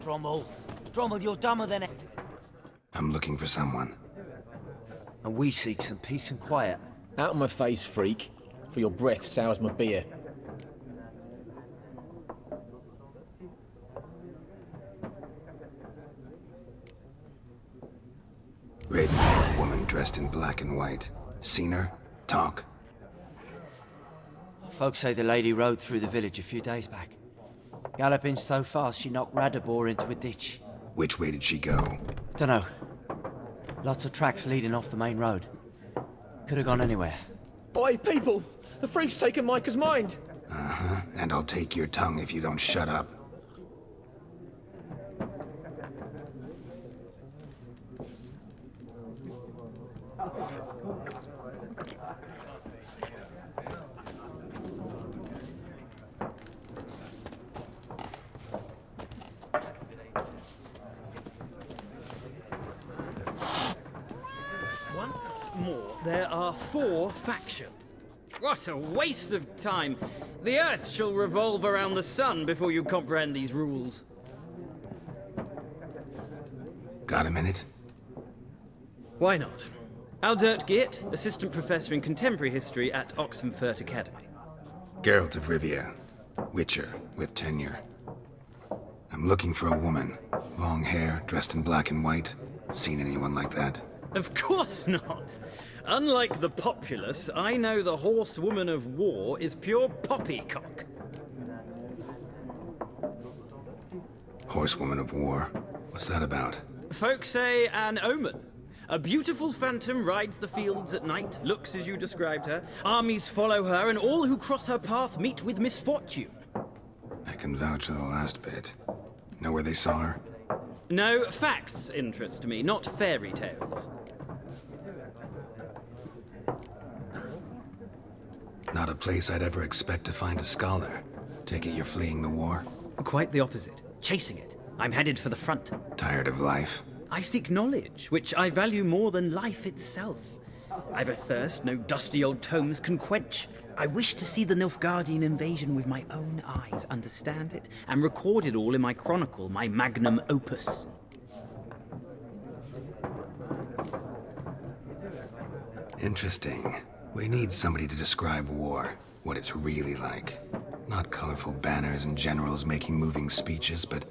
Drommel. Drommel, you're dumber than... I'm looking for someone. And we seek some peace and quiet. Out of my face, freak. For your breath sours my beer. Red-haired woman dressed in black and white. Seen her? Talk. Folks say the lady rode through the village a few days back. Galloping so fast she knocked Radabor into a ditch. Which way did she go? Dunno. Lots of tracks leading off the main road. Could have gone anywhere. Oi, people! The freak's taken Micah's mind! Uh-huh. And I'll take your tongue if you don't shut up. There are 4 factions. What a waste of time. The Earth shall revolve around the sun before you comprehend these rules. Got a minute? Why not? Aldert Geert, Assistant Professor in Contemporary History at Oxenfurt Academy. Geralt of Rivia. Witcher, with tenure. I'm looking for a woman. Long hair, dressed in black and white. Seen anyone like that? Of course not. Unlike the populace, I know the horsewoman of war is pure poppycock. Horsewoman of war? What's that about? Folk say an omen. A beautiful phantom rides the fields at night, looks as you described her. Armies follow her, and all who cross her path meet with misfortune. I can vouch for the last bit. Know where they saw her? No, facts interest me, not fairy tales. Not a place I'd ever expect to find a scholar. Take it you're fleeing the war? Quite the opposite. Chasing it. I'm headed for the front. Tired of life? I seek knowledge, which I value more than life itself. I've a thirst no dusty old tomes can quench. I wish to see the Nilfgaardian invasion with my own eyes, understand it, and record it all in my chronicle, my magnum opus. Interesting. We need somebody to describe war, what it's really like. Not colorful banners and generals making moving speeches, but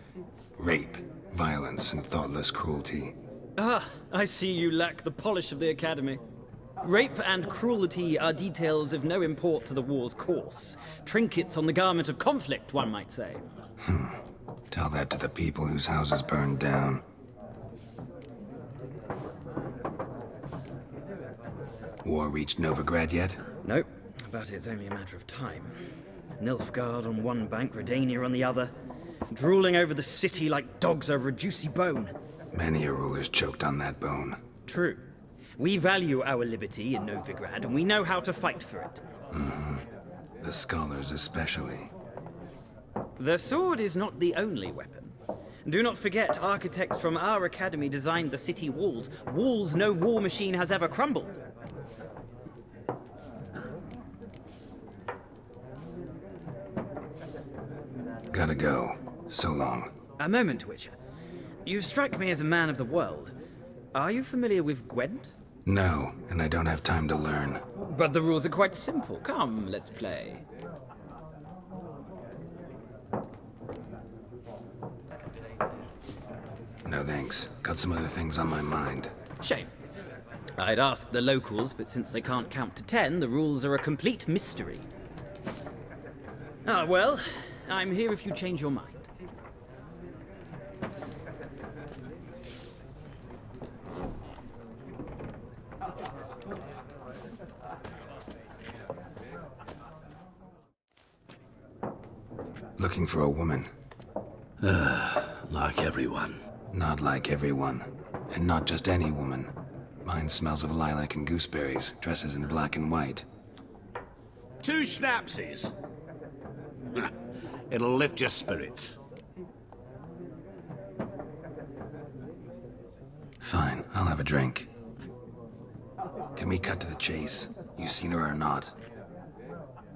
rape, violence, and thoughtless cruelty. Ah, I see you lack the polish of the Academy. Rape and cruelty are details of no import to the war's course. Trinkets on the garment of conflict, one might say. Tell that to the people whose houses burned down. War reached Novigrad yet? Nope, but it's only a matter of time. Nilfgaard on one bank, Redania on the other, drooling over the city like dogs over a juicy bone. Many a ruler's choked on that bone. True. We value our liberty in Novigrad, and we know how to fight for it. The scholars especially. The sword is not the only weapon. Do not forget, architects from our academy designed the city walls. Walls no war machine has ever crumbled. Gotta go. So long. A moment, Witcher. You strike me as a man of the world. Are you familiar with Gwent? No, and I don't have time to learn. But the rules are quite simple. Come, let's play. No thanks. Got some other things on my mind. Shame. I'd ask the locals, but since they can't count to 10, the rules are a complete mystery. Ah, well, I'm here if you change your mind. Looking for a woman. Like everyone. Not like everyone. And not just any woman. Mine smells of lilac and gooseberries, dresses in black and white. 2 schnapsies. It'll lift your spirits. Fine, I'll have a drink. Can we cut to the chase? You seen her or not?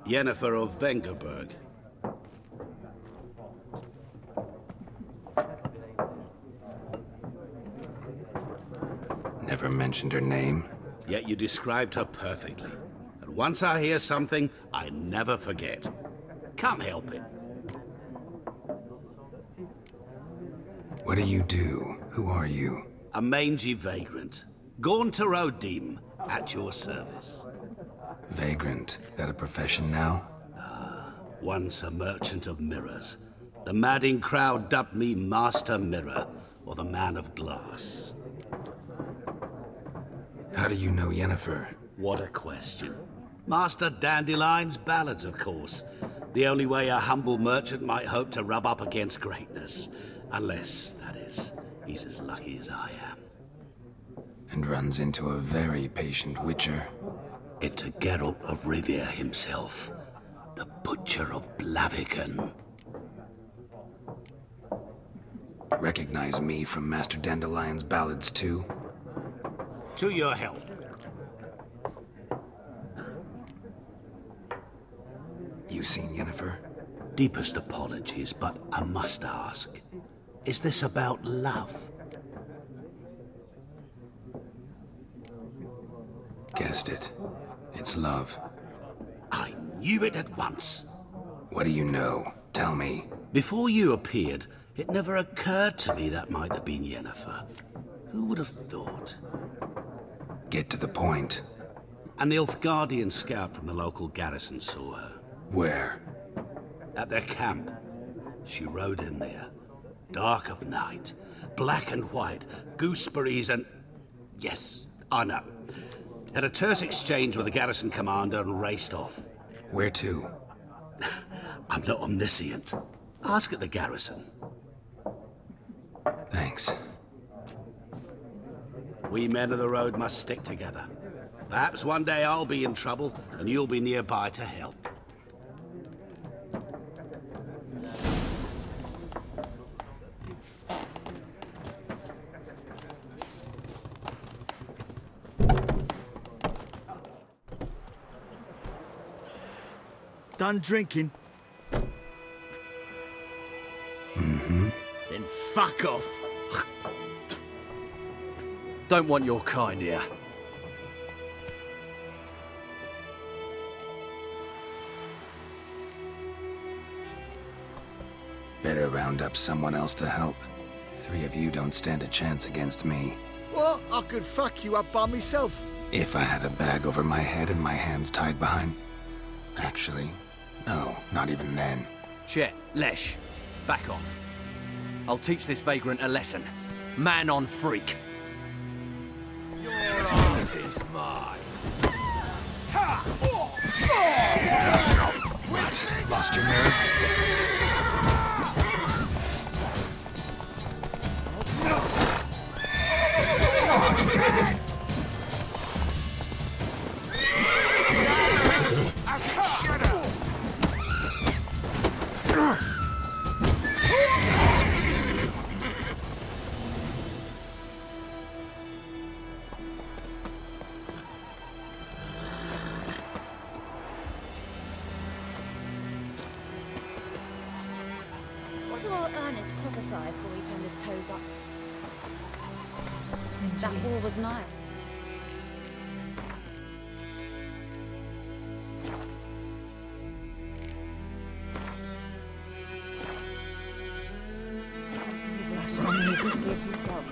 Yennefer of Vengerberg. Never mentioned her name. Yet you described her perfectly. And once I hear something, I never forget. Can't help it. What do you do? Who are you? A mangy vagrant. Gone to Rodim, at your service. Vagrant. That a profession now? Once a merchant of mirrors. The madding crowd dubbed me Master Mirror, or the Man of Glass. How do you know Yennefer? What a question. Master Dandelion's ballads, of course. The only way a humble merchant might hope to rub up against greatness. Unless, that is, he's as lucky as I am. And runs into a very patient witcher. Into Geralt of Rivia himself. The Butcher of Blaviken. Recognize me from Master Dandelion's ballads too? To your health. You seen Yennefer? Deepest apologies, but I must ask. Is this about love? Guessed it. It's love. I knew it at once. What do you know? Tell me. Before you appeared, it never occurred to me that might have been Yennefer. Who would have thought? Get to the point. An Nilfgaardian scout from the local garrison saw her. Where? At their camp. She rode in there. Dark of night. Black and white. Gooseberries and... Yes, I know. Had a terse exchange with the garrison commander and raced off. Where to? I'm not omniscient. Ask at the garrison. Thanks. We men of the road must stick together. Perhaps one day I'll be in trouble and you'll be nearby to help. Done drinking? Mm-hmm. Then fuck off. Don't want your kind here. Better round up someone else to help. 3 of you don't stand a chance against me. What? I could fuck you up by myself. If I had a bag over my head and my hands tied behind... Actually, no, not even then. Chet, Lesh, back off. I'll teach this vagrant a lesson. Man on freak. Your ass is mine. What? Lost your nerve? What do our earners prophesy before he turned his toes up? That war was nigh. He can see it himself.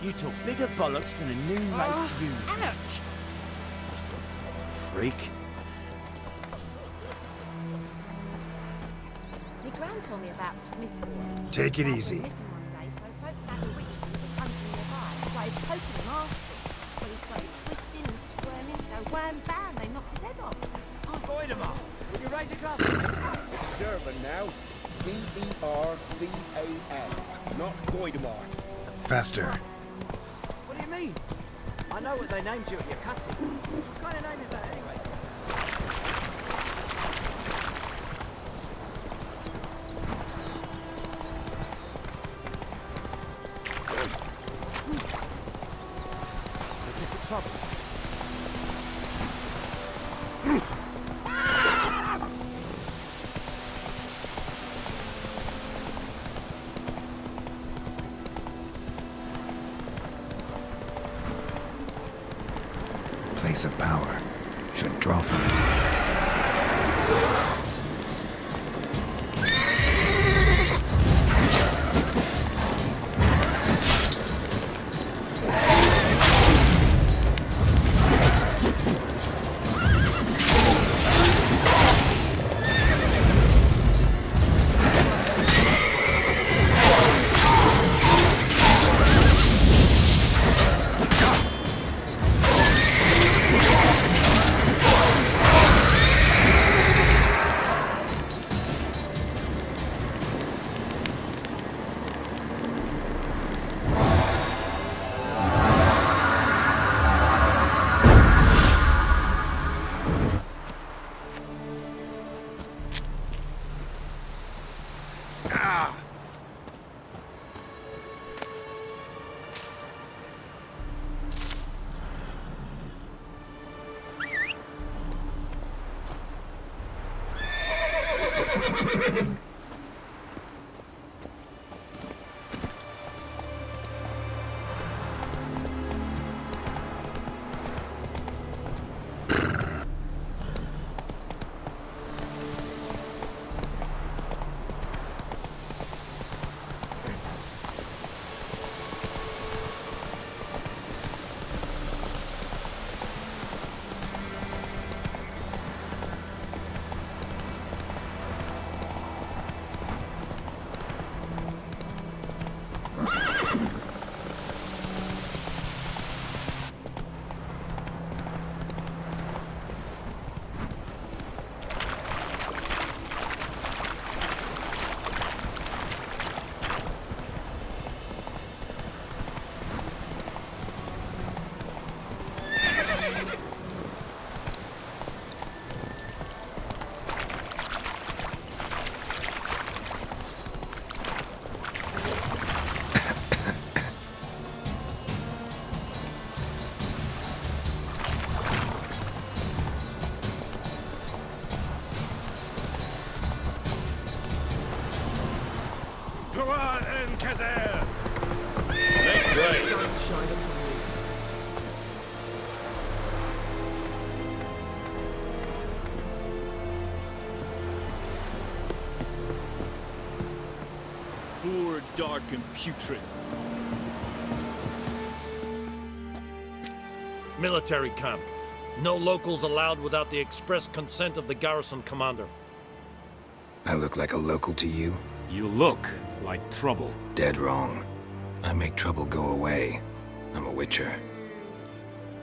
You talk bigger bollocks than a new mate to you. Ouch! Freak. My gran told me about Smith's boy. Take it easy. Missing one day, so folk that the witch was hunting nearby started poking him, asking. Well, he started twisting and squirming, so wham bam, they knocked his head off. Voidemar, will you raise a glass? It's Durban now. D-E-R-V-A-N, not Voidemar. Faster. What do you mean? I know what they named you at your cutting. What kind of name is that anyway? Looking for trouble? place of power. Should draw from it. Poor, dark, and putrid. Military camp. No locals allowed without the express consent of the garrison commander. I look like a local to you? You look like trouble. Dead wrong. I make trouble go away. I'm a witcher.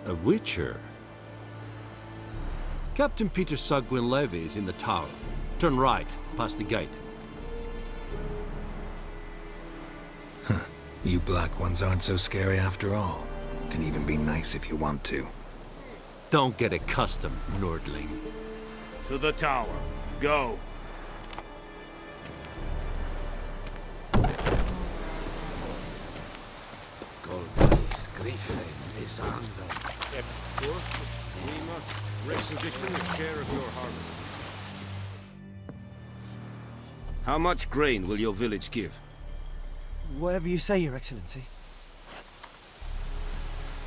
A witcher? Captain Peter Sagwin Levy is in the tower. Turn right, past the gate. Huh. You black ones aren't so scary after all. Can even be nice if you want to. Don't get accustomed, Nordling. To the tower. Go. We must requisition a share of your harvest. How much grain will your village give? Whatever you say, Your Excellency.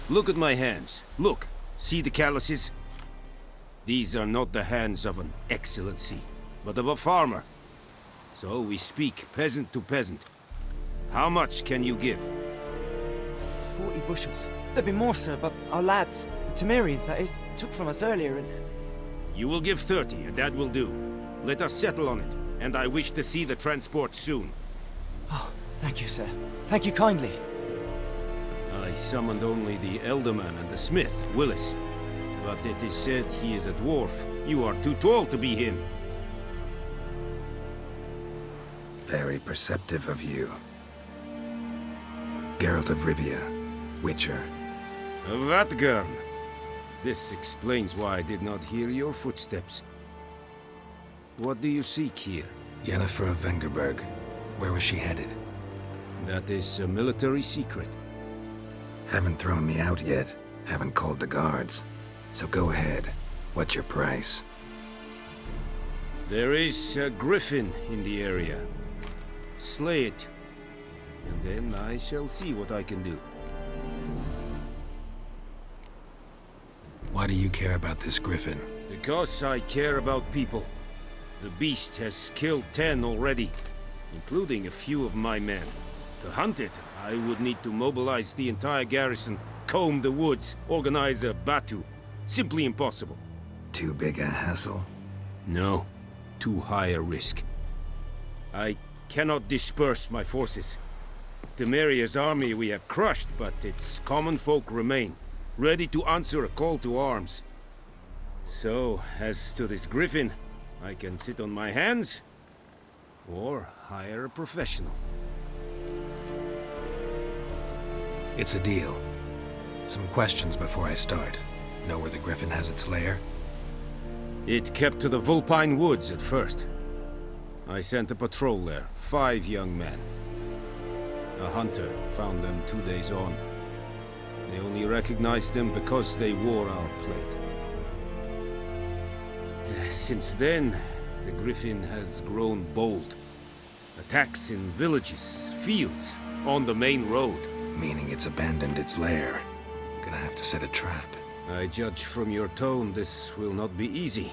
Look at my hands. Look. See the calluses? These are not the hands of an excellency, but of a farmer. So we speak peasant to peasant. How much can you give? 40 bushels. There'd be more, sir, but our lads, the Temerians, that is, took from us earlier and... You will give 30, and that will do. Let us settle on it, and I wish to see the transport soon. Oh, thank you, sir. Thank you kindly. I summoned only the Elderman and the smith, Willis. But it is said he is a dwarf. You are too tall to be him. Very perceptive of you. Geralt of Rivia, Witcher. Vatgern! This explains why I did not hear your footsteps. What do you seek here? Yennefer of Vengerberg. Where was she headed? That is a military secret. Haven't thrown me out yet. Haven't called the guards. So go ahead. What's your price? There is a griffin in the area. Slay it. And then I shall see what I can do. Why do you care about this griffin? Because I care about people. The beast has killed 10 already, including a few of my men. To hunt it, I would need to mobilize the entire garrison, comb the woods, organize a batu. Simply impossible. Too big a hassle? No, too high a risk. I cannot disperse my forces. Temeria's army we have crushed, but its common folk remain, ready to answer a call to arms. So, as to this griffin, I can sit on my hands, or hire a professional. It's a deal. Some questions before I start. Know where the griffin has its lair? It kept to the Vulpine Woods at first. I sent a patrol there, 5 young men. A hunter found them 2 days on. They only recognized them because they wore our plate. Since then, the griffin has grown bold. Attacks in villages, fields, on the main road. Meaning it's abandoned its lair. Gonna have to set a trap. I judge from your tone this will not be easy.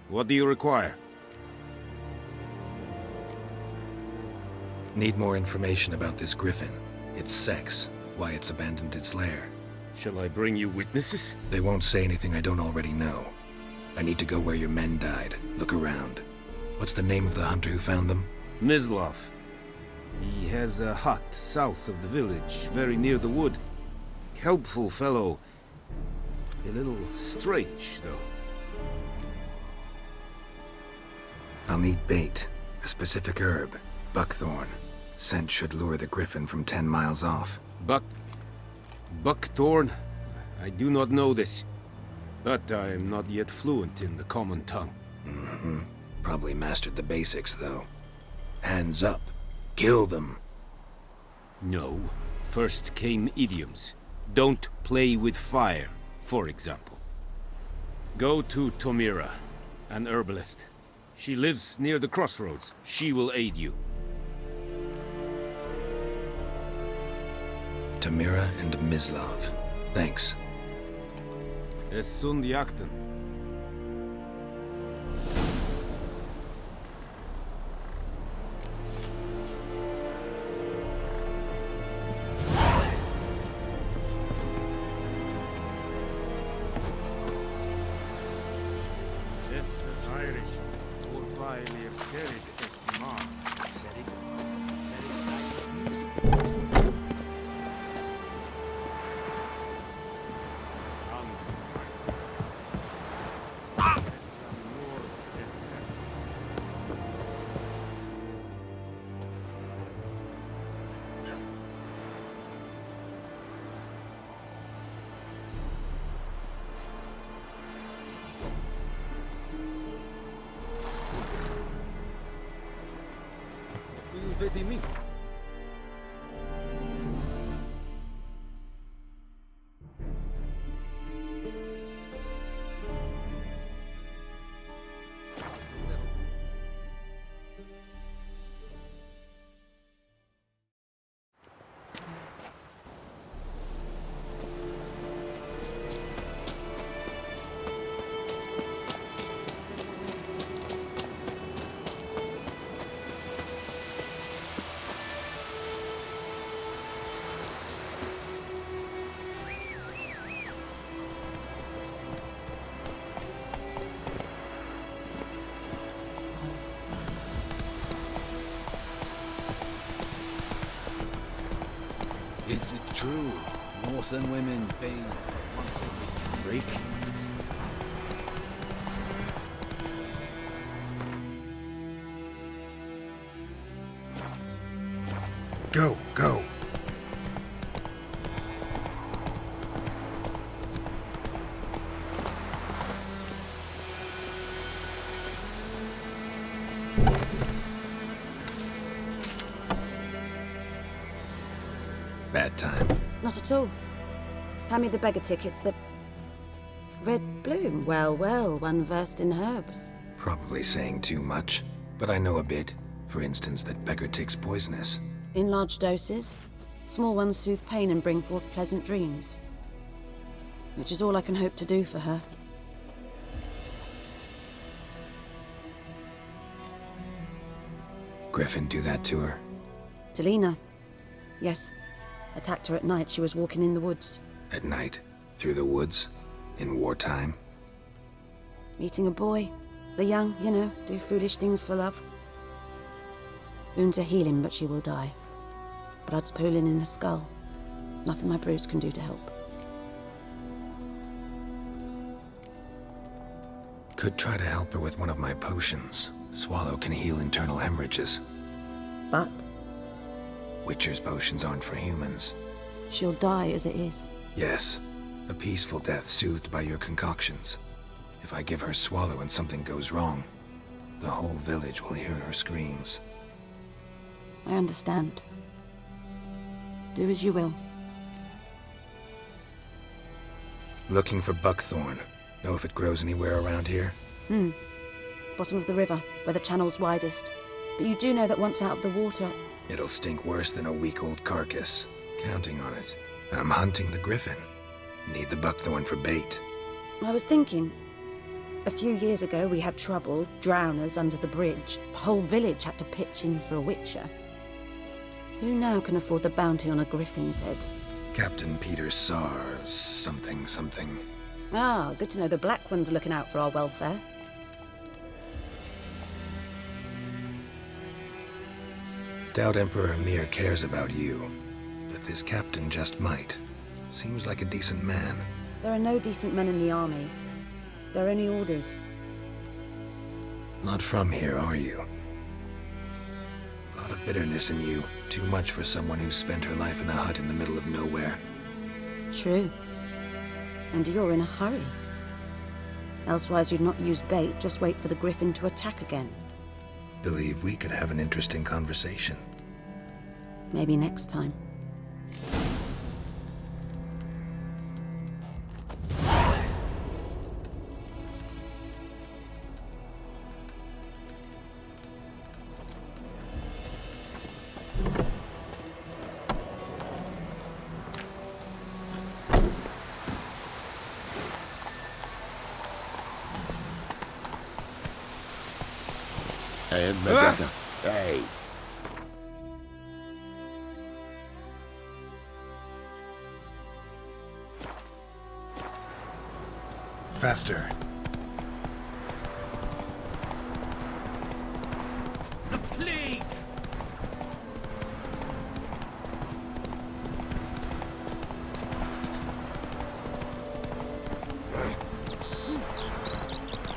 What do you require? Need more information about this griffin. Its sex, why it's abandoned its lair. Shall I bring you witnesses? They won't say anything I don't already know. I need to go where your men died. Look around. What's the name of the hunter who found them? Mislav. He has a hut south of the village, very near the wood. Helpful fellow. A little strange, though. I'll need bait. A specific herb. Buckthorn. Scent should lure the griffin from 10 miles off. Buckthorn? I do not know this. But I am not yet fluent in the common tongue. Mm-hmm. Probably mastered the basics, though. Hands up. Kill them. No. First came idioms. Don't play with fire, for example. Go to Tomira, an herbalist. She lives near the crossroads. She will aid you. Tamira and Mislav. Thanks. Es sunt jakten. Es Irish. Urfailir Serid es ma. Serid? Vedi mi. Is it true? Northern women bathe once in this freak? Go, go. Bad time. Not at all. Hand me the beggar tickets, the... Red bloom. Well, well, one versed in herbs. Probably saying too much, but I know a bit. For instance, that beggar tick's poisonous. In large doses. Small ones soothe pain and bring forth pleasant dreams. which is all I can hope to do for her. Griffin do that to her? Delina. Yes. Attacked her at night. She was walking in the woods. At night? Through the woods? In wartime? Meeting a boy. The young, you know, do foolish things for love. Wounds are healing, but she will die. Blood's pooling in her skull. Nothing my bruise can do to help. Could try to help her with one of my potions. Swallow can heal internal hemorrhages. But? Witcher's potions aren't for humans. She'll die as it is. Yes. A peaceful death soothed by your concoctions. If I give her Swallow and something goes wrong, the whole village will hear her screams. I understand. Do as you will. Looking for buckthorn. Know if it grows anywhere around here? Bottom of the river, where the channel's widest. But you do know that once out of the water... It'll stink worse than a week-old carcass. Counting on it. I'm hunting the griffin. Need the buckthorn for bait. I was thinking... A few years ago we had trouble, drowners under the bridge. The whole village had to pitch in for a witcher. Who now can afford the bounty on a griffin's head? Captain Peter Sar... something. Ah, good to know the Black One's looking out for our welfare. Doubt Emperor Mir cares about you, but this captain just might. Seems like a decent man. There are no decent men in the army. There are only orders. Not from here, are you? A lot of bitterness in you. Too much for someone who spent her life in a hut in the middle of nowhere. True. And you're in a hurry. Elsewise you'd not use bait, just wait for the griffin to attack again. Believe we could have an interesting conversation. Maybe next time. And my brother. Hey. Faster. The plague!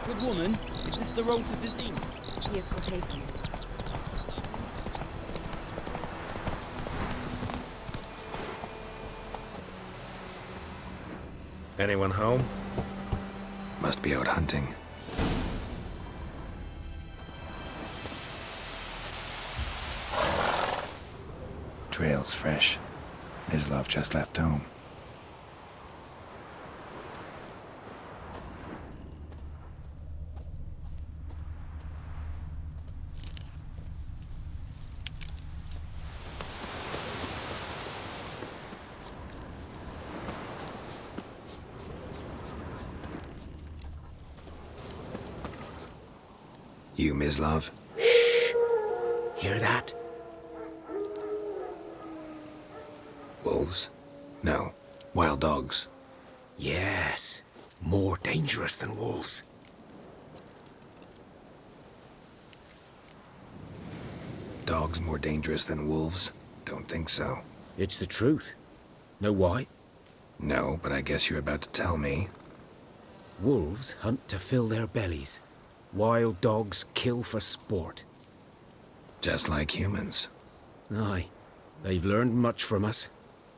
Good woman, is this the road to Vizima? Anyone home? Must be out hunting. Trail's fresh. Mislav just left home. You, Mislav? Shh! Hear that? Wolves? No. Wild dogs. Yes. More dangerous than wolves. Dogs more dangerous than wolves? Don't think so. It's the truth. Know why? No, but I guess you're about to tell me. Wolves hunt to fill their bellies. Wild dogs kill for sport. Just like humans. Aye. They've learned much from us.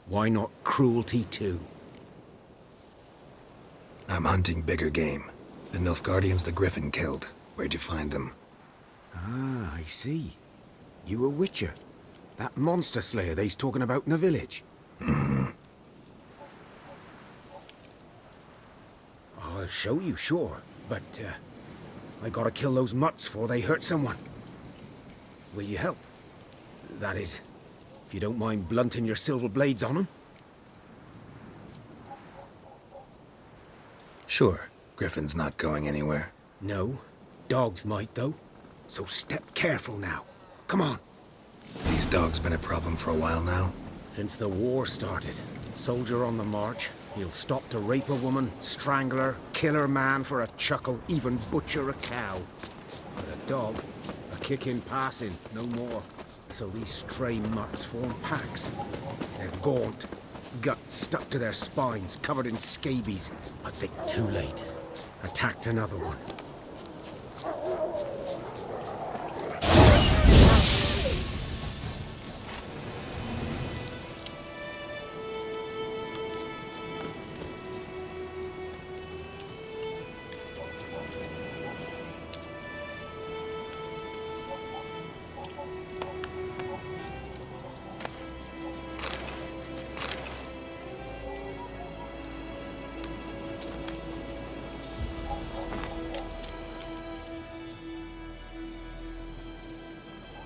Why not cruelty too? I'm hunting bigger game. The Nilfgaardians the Griffin killed. Where'd you find them? Ah, I see. You a witcher. That monster slayer they's talking about in the village. I'll show you, sure. But, I gotta kill those mutts before they hurt someone. Will you help? That is, if you don't mind blunting your silver blades on them. Sure, Griffin's not going anywhere. No. Dogs might, though. So step careful now. Come on. These dogs been a problem for a while now? Since the war started. Soldier on the march. He'll stop to rape a woman, strangle her, kill her man for a chuckle, even butcher a cow. But a dog, a kick in passing, no more. So these stray mutts form packs. They're gaunt, guts stuck to their spines, covered in scabies. But they too late. Attacked another one.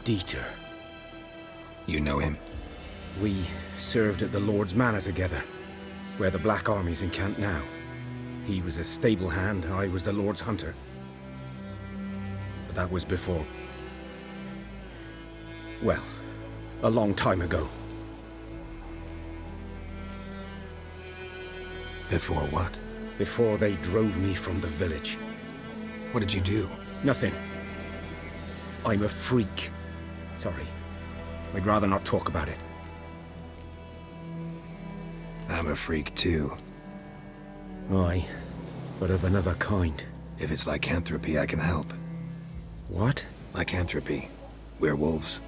Dieter. You know him? We served at the Lord's Manor together, where the Black Army's encamped now. He was a stable hand, I was the Lord's hunter. But that was before... well, a long time ago. Before what? Before they drove me from the village. What did you do? Nothing. I'm a freak. Sorry. I'd rather not talk about it. I'm a freak too. Aye, but of another kind. If it's lycanthropy, I can help. What? Lycanthropy. Werewolves.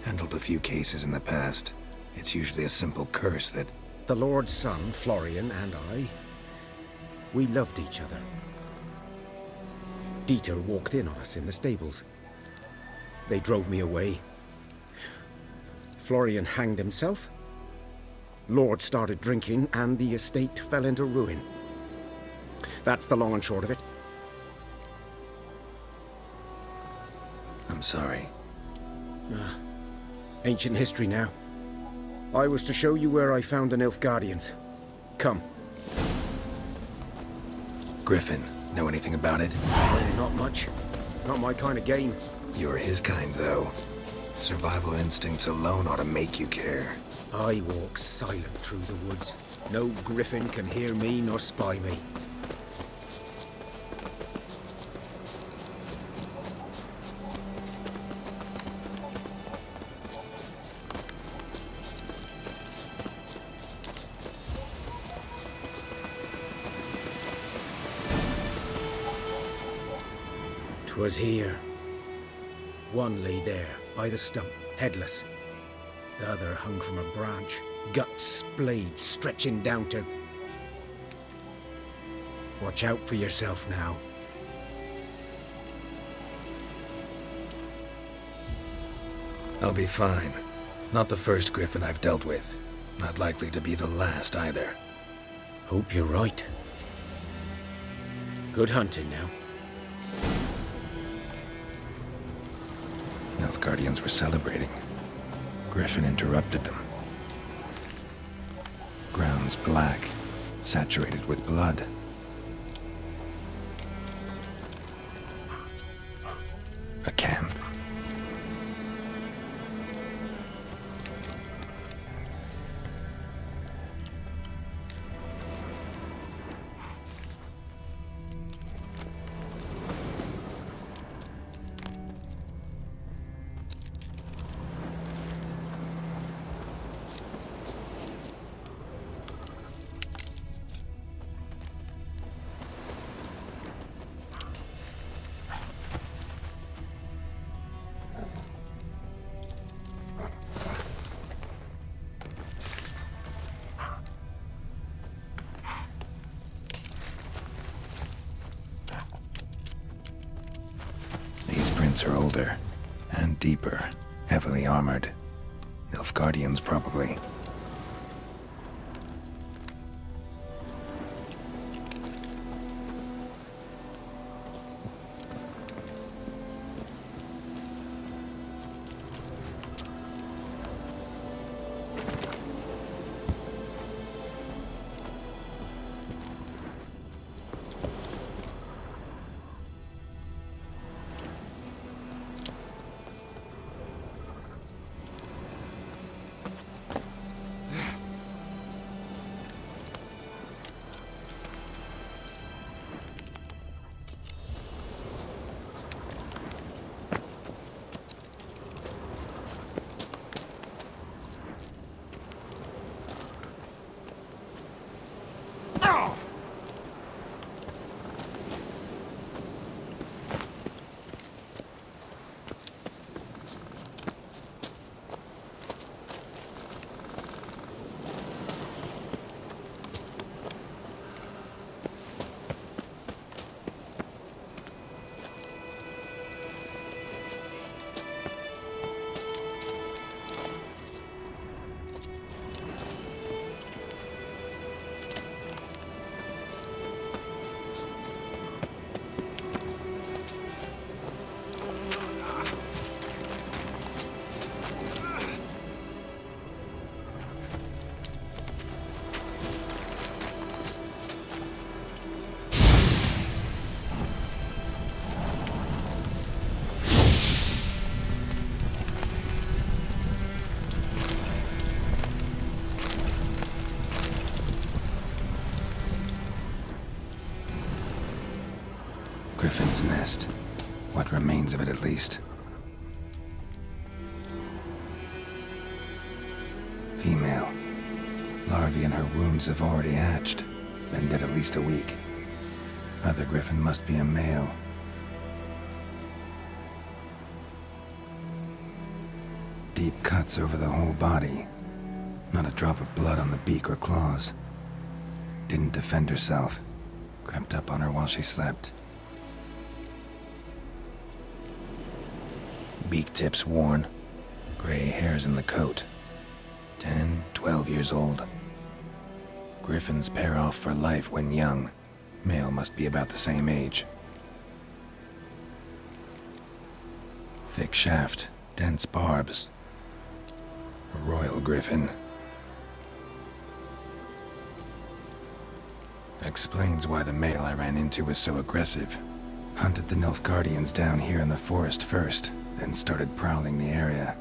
Handled a few cases in the past. It's usually a simple curse that... The Lord's son, Florian, and I... we loved each other. Dieter walked in on us in the stables. They drove me away. Florian hanged himself. Lord started drinking, and the estate fell into ruin. That's the long and short of it. I'm sorry. Ancient history now. I was to show you where I found the Nilfgaardians. Come. Griffin, know anything about it? Not much. Not my kind of game. You're his kind, though. Survival instincts alone ought to make you care. I walk silent through the woods. No griffin can hear me nor spy me. "'Twas here. One lay there, by the stump, headless. The other hung from a branch, guts splayed, stretching down to... Watch out for yourself now." I'll be fine. Not the first griffin I've dealt with. Not likely to be the last either. Hope you're right. Good hunting now. Nilfgaardians were celebrating. Griffin interrupted them. Ground's black, saturated with blood. A camp. Are older and deeper, heavily armored. Nilfgaardians, probably. griffin's nest. What remains of it, at least. Female. Larvae in her wounds have already hatched. Been dead at least a week. Other griffin must be a male. Deep cuts over the whole body. Not a drop of blood on the beak or claws. Didn't defend herself. Crept up on her while she slept. Beak tips worn. Gray hairs in the coat. 10, 12 years old. Griffins pair off for life when young. Male must be about the same age. Thick shaft, dense barbs. A royal griffin. Explains why the male I ran into was so aggressive. Hunted the Nilfgaardians down here in the forest first, then started prowling the area.